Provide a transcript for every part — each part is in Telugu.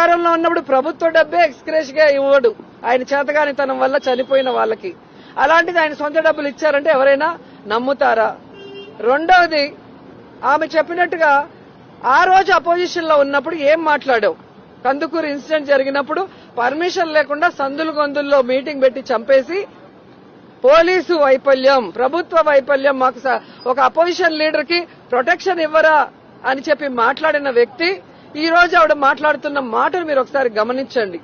అధికారంలో ఉన్నప్పుడు ప్రభుత్వ డబ్బే ఎక్స్గ్రేష్ గా ఇవ్వడు ఆయన చేతగానితనం వల్ల చనిపోయిన వాళ్ళకి. అలాంటిది ఆయన సొంత డబ్బులు ఇచ్చారంటే ఎవరైనా నమ్ముతారా? రెండవది, ఆమె చెప్పినట్టుగా ఆ రోజు అపోజిషన్ లో ఉన్నప్పుడు ఏం మాట్లాడావు? కందుకూరు ఇన్సిడెంట్ జరిగినప్పుడు పర్మిషన్ లేకుండా సందులు గొంతుల్లో మీటింగ్ పెట్టి చంపేసి పోలీసు వైఫల్యం, ప్రభుత్వ వైఫల్యం, మాకు ఒక అపోజిషన్ లీడర్ కి ప్రొటెక్షన్ ఇవ్వరా అని చెప్పి మాట్లాడిన వ్యక్తి ఈ రోజు ఆవిడ మాట్లాడుతున్న మాటలు మీరు ఒకసారి గమనించండి.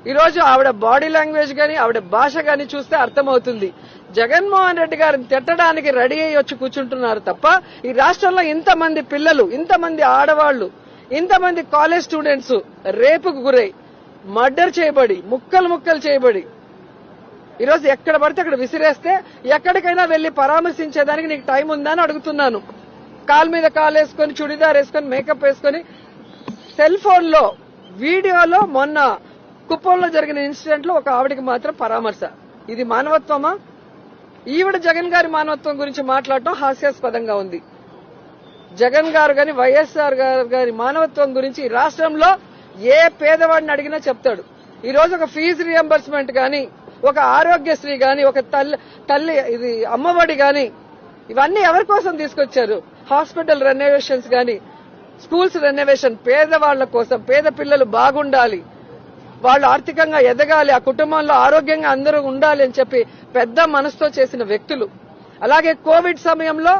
ఈ రోజు ఆవిడ బాడీ లాంగ్వేజ్ గాని ఆవిడ భాష గాని చూస్తే అర్థమవుతుంది. జగన్మోహన్ రెడ్డి గారిని తిట్టడానికి రెడీ అయ్యి వచ్చి కూర్చుంటున్నారు తప్ప ఈ రాష్ట్రంలో ఇంతమంది పిల్లలు, ఇంతమంది ఆడవాళ్లు, ఇంతమంది కాలేజ్ స్టూడెంట్స్ రేపుకు గురై మర్డర్ చేయబడి ముక్కలు ముక్కలు చేయబడి ఈరోజు ఎక్కడ పడితే అక్కడ విసిరేస్తే ఎక్కడికైనా వెళ్లి పరామర్శించేదానికి నీకు టైం ఉందా అని అడుగుతున్నాను. కాలు మీద కాలు వేసుకుని, చుడిదార్ వేసుకుని, మేకప్ వేసుకుని, సెల్ ఫోన్ లో వీడియోలో మొన్న కుప్పంలో జరిగిన ఇన్సిడెంట్ లో ఒక ఆవిడికి మాత్రం పరామర్శ. ఇది మానవత్వమా? ఈవిడ జగన్ గారి మానవత్వం గురించి మాట్లాడటం హాస్యాస్పదంగా ఉంది. జగన్ గారు గాని వైఎస్ఆర్ గారి మానవత్వం గురించి ఈ రాష్ట్రంలో ఏ పేదవాడిని అడిగినా చెప్తాడు. ఈ రోజు ఒక ఫీజు రియంబర్స్మెంట్ గాని, ఒక ఆరోగ్యశ్రీ గాని, ఒక తల్లి ఇది అమ్మఒడి గాని, ఇవన్నీ ఎవరి కోసం తీసుకొచ్చారు? హాస్పిటల్ రెనోవేషన్స్ గాని, స్కూల్స్ రెనోవేషన్, పేదవాళ్ల కోసం, పేద పిల్లలు బాగుండాలి, వాళ్ళు ఆర్థికంగా ఎదగాలి, ఆ కుటుంబంలో ఆరోగ్యంగా అందరూ ఉండాలి అని చెప్పి పెద్ద మనసుతో చేసిన వ్యక్తులు. అలాగే కోవిడ్ సమయంలో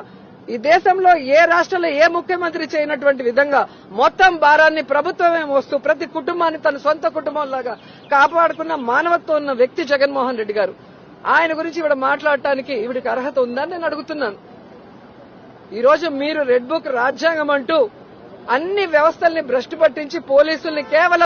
ఈ దేశంలో ఏ రాష్ట్రంలో ఏ ముఖ్యమంత్రి చేయనటువంటి విధంగా మొత్తం భారాన్ని ప్రభుత్వమే మోస్తూ ప్రతి కుటుంబాన్ని తన సొంత కుటుంబంలాగా కాపాడుకున్న మానవత్వం ఉన్న వ్యక్తి జగన్మోహన్ రెడ్డి గారు. ఆయన గురించి ఈవిడ మాట్లాడటానికి ఈవిడికి అర్హత ఉందని నేను అడుగుతున్నాను. ఈ రోజు మీరు రెడ్ బుక్ రాజ్యాంగం అంటూ అన్ని వ్యవస్థల్ని భ్రష్టు పట్టించి పోలీసుల్ని కేవలం